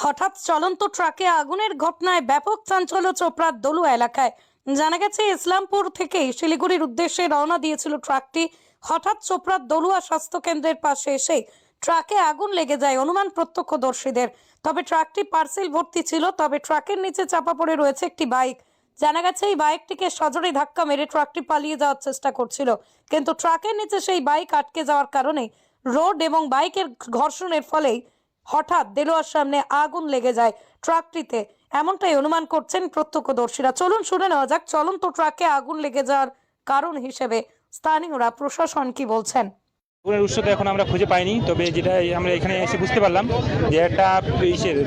হঠাৎ চলন্ত ট্রাকে আগুনের ঘটনায় ব্যাপক চাঞ্চল্য চোপড়ার দলুয়া এলাকায়। জানা গেছে ইসলামপুর থেকে শিলিগুড়ির উদ্দেশ্যে রওনা দিয়েছিল ট্রাকটি। হঠাৎ চোপড়ার দলুয়া স্বাস্থ্য কেন্দ্রের পাশে এসে ট্রাকে আগুন লেগে যায় অনুমান প্রত্যক্ষদর্শীদের। তবে ট্রাকটি পার্সেল ভর্তি ছিল, তবে ট্রাকের নিচে চাপা পড়ে রয়েছে একটি বাইক। জানা গেছে এই বাইকটিকে সজোরে ধাক্কা মেরে ট্রাকটি পালিয়ে যাওয়ার চেষ্টা করছিল, কিন্তু ট্রাকের নিচে সেই বাইক আটকে যাওয়ার কারণে রোড এবং বাইকের ঘর্ষণের ফলেই হঠাৎ দেলোয়ার সামনে আগুন লেগে যায় ট্রাকটিতে, এমনটাই অনুমান করছেন প্রত্যক্ষদর্শীরা। চলুন শুনে নেওয়া যাক চলন্ত ট্রাকে আগুন লেগে যাওয়ার কারণ হিসেবে স্থানীয়রা প্রশাসন কি বলছেন। আগুনের উৎস তো এখন আমরা খুঁজে পাইনি, তবে যেটা আমরা এখানে এসে বুঝতে পারলাম যে একটা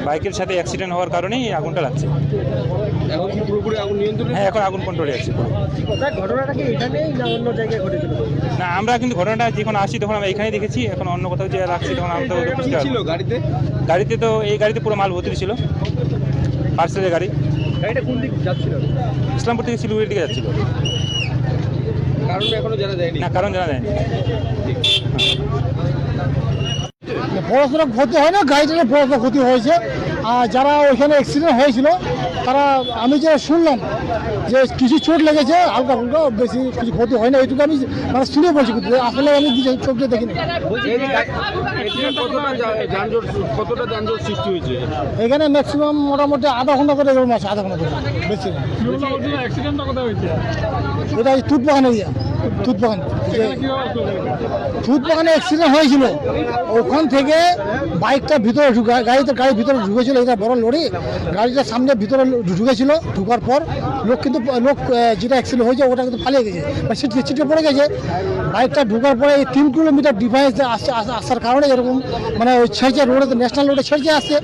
বাইকের সাথে অ্যাক্সিডেন্ট হওয়ার কারণেই আগুনটা লাগছে। এখন কি পুরোপুরি আগুন নিয়ন্ত্রণে? হ্যাঁ, এখন আগুন কন্ট্রোলে আছে। ঘটনাটা কি এখানেই না অন্য জায়গায় ঘটেছিল? না, আমরা কিন্তু ঘটনাটা যখন আসি তখন আমরা এখানেই দেখেছি। এখন অন্য কোথাও যে রাখছি তখন আমরা তো বুঝতে ছিল পারবো। গাড়িতে তো এই গাড়িতে পুরো মাল ভর্তি ছিল, পার্সেলের গাড়ি। গাড়িটা কোন দিক যাচ্ছিল? ইসলামপুর থেকে শিলিগুড়ির দিকে যাচ্ছিল। কারণ এখনো জানা যায়নি। না, কারণ জানা যায়নি। বড়সড় ক্ষতি হয় না, গাড়িটার বড়সড় ক্ষতি হয়েছে। আর যারা ওইখানে অ্যাক্সিডেন্ট হয়েছিল তারা, আমি যে শুনলাম যে কিছু চোট লেগেছে, হালকা ফুলকা, বেশি কিছু ক্ষতি হয় না, এইটুকু আমি মানে শুনে বলছি, কিন্তু আসলে আমি চোখ দিয়ে দেখিনি। কতটা যানজট সৃষ্টি হয়েছে এখানে ম্যাক্সিমাম মোটামুটি আধা ঘন্টা করে এরকম আছে, আধা ঘন্টা করে বেশি। অ্যাক্সিডেন্টটা কোথায় হয়েছে? এটা তুতবাগান এরিয়া, তুতবাগান অ্যাক্সিডেন্ট হয়েছিল। ওখান থেকে বাইকটা ভিতরে গাড়ির ভিতরে ঢুকেছিল, এটা বড় লরি, গাড়িটা সামনে ভিতরে ঢুকেছিল। ঢুকার পর লোক যেটা অ্যাক্সিডেন্ট হয়েছে ওটা কিন্তু পালিয়ে গেছে বা ছিটকে পড়ে গেছে। বাইকটা ঢুকার পরে এই 3 কিলোমিটার ডিভাইস আসার কারণে এরকম মানে ওই ছেড়ছে রোডে, ন্যাশনাল রোডে ছেড়ছে আসছে,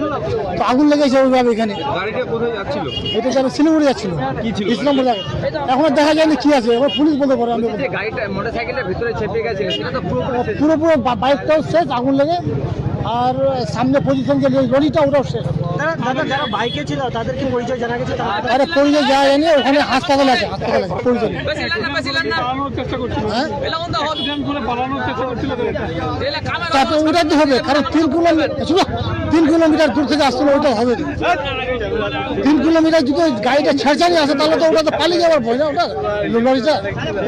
তো আগুন লেগেছে ওইভাবে। এখানে গাড়িটা কোথায় যাচ্ছিল? এটা যাবে শিলিগুড়ি যাচ্ছিল, কি ছিল? ইসলামপুর যাবে। এখন দেখা যায়নি কি আছে, এখন পুলিশ বলতে পারে। আমি গাড়িটা মোটরসাইকেলের ভিতরে চেপে গেছে, সেটা তো পুরো বাইকটাও শেষ, আগুন লেগে। আর সামনে পজিশন যে লরিটা ওটাও শেষ। যারা বাইকে ছিল তাদের কি পরিচয় জানা গেছে? আরে পরিচয় যাওয়া যায়নি, ওখানে হাসপাতাল আছে পরিচয়। তারপরে ওটাই তো হবে, কারণ 3 কিলোমিটার দূর থেকে আসছিল, ওটা হবে। 3 কিলোমিটার যদি গাড়িটা ছেড়ছাড়ি আসে তাহলে তো ওটা তো পালিয়ে যাওয়ার ভয় না, ওটা লরিটা।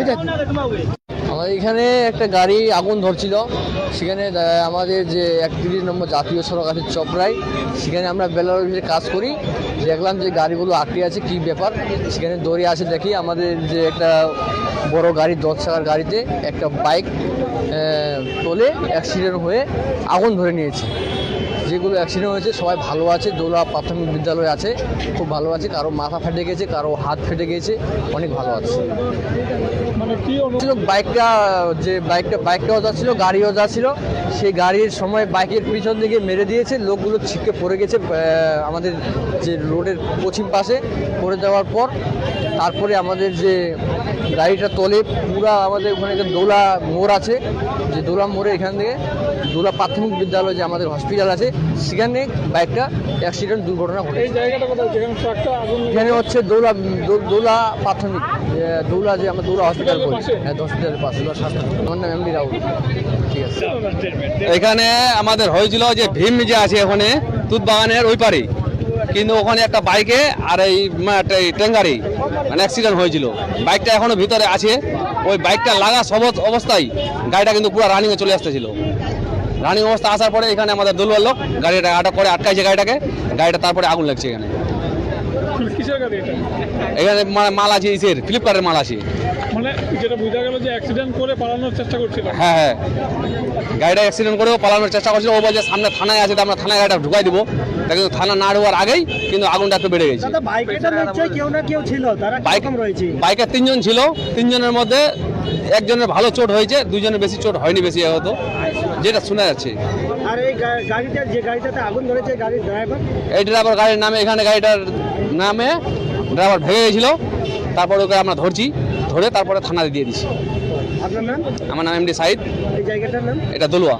এটা আমাদের এখানে একটা গাড়ি আগুন ধরছিল, সেখানে আমাদের যে 31 নম্বর জাতীয় সড়ক আছে চপড়ায়, সেখানে আমরা বেলার অফিসে কাজ করি। দেখলাম যে গাড়িগুলো আটকে আছে, কি ব্যাপার। সেখানে দৌড়ে আসে দেখি আমাদের যে একটা বড় গাড়ি, 10 চাকার গাড়িতে একটা বাইক তোলে অ্যাক্সিডেন্ট হয়ে আগুন ধরে নিয়েছে। যেগুলো অ্যাক্সিডেন্ট হয়েছে সবাই ভালো আছে, দোলা প্রাথমিক বিদ্যালয় আছে, খুব ভালো আছে। কারো মাথা ফেটে গেছে, কারো হাত ফেটে গেছে, অনেক ভালো আছে। বাইকটাও যাচ্ছিল, গাড়িও যাচ্ছিল। সেই গাড়ির সময় বাইকের পিছন দিকে মেরে দিয়েছে, লোকগুলো ছিটকে পড়ে গেছে আমাদের যে রোডের পশ্চিম পাশে। পড়ে যাওয়ার পর তারপরে আমাদের যে গাড়িটা তোলে পুরা আমাদের ওখানে একটা দোলা মোড় আছে, যে দোলা মোড়ে এখান থেকে দোলা প্রাথমিক বিদ্যালয় যে আমাদের হসপিটাল আছে, সেখানে বাইকটা অ্যাক্সিডেন্ট দুর্ঘটনা ঘটে। এখানে হচ্ছে দোলা প্রাথমিক, দোলা যে আমরা দোলা হসপিটাল করি, হ্যাঁ, হসপিটালের পাশে। আমার নাম এমডি রাহুল। ঠিক আছে। এখানে আমাদের হয়েছিল যে ভীম যে আছে ওখানে তুতবাগানের ওই পারে, কিন্তু ওখানে একটা বাইকে আর এই ট্যাঙ্গারি মানে অ্যাক্সিডেন্ট হয়েছিল। বাইকটা এখনো ভিতরে আছে। ওই বাইকটা লাগা অবস্থায় গাড়িটা কিন্তু পুরো রানিংয়ে চলে আসতেছিল। রানিং অবস্থা আসার পরে এখানে আমাদের দলুয়ার লোক গাড়িটা আটক করে আটকাইছে গাড়িটা তারপরে আগুন লাগছে। এখানে মাল আছে, ফ্লিপকার্টের মাল আছে। মানে যেটা বোঝা গেল যে অ্যাক্সিডেন্ট করে পালানোর চেষ্টা করছিল। হ্যাঁ, গাড়িটা অ্যাক্সিডেন্ট করেও পালানোর চেষ্টা করছিল। ও বলছে সামনে থানায় আছে, আমরা থানায় গাড়িটা ঢুকাই দেবো। কিন্তু থানা না ঢোকার আগেই কিন্তু আগুনটা একটু বেড়ে গেছে। বাইকে 3 জন ছিল, 3 জনের মধ্যে একজনের ভালো চোট হয়েছে, 2 জনের বেশি চোট হয়নি বেশি হয়তো, যেটা শোনা যাচ্ছে। আর এই গাড়িটা যে গাড়িটাতে আগুন ধরেছে, গাড়ির ড্রাইভার, এই ড্রাইভার গাড়ির নামে, এখানে গাড়িটার নামে ড্রাইভার ভেঙে গেছিল। তারপর ওকে আমরা ধরে তারপরে থানায় দিয়ে দিচ্ছি। আপনার নাম? আমার নাম এমডি সাইদ। এই জায়গাটার নাম? এটা দলুয়া।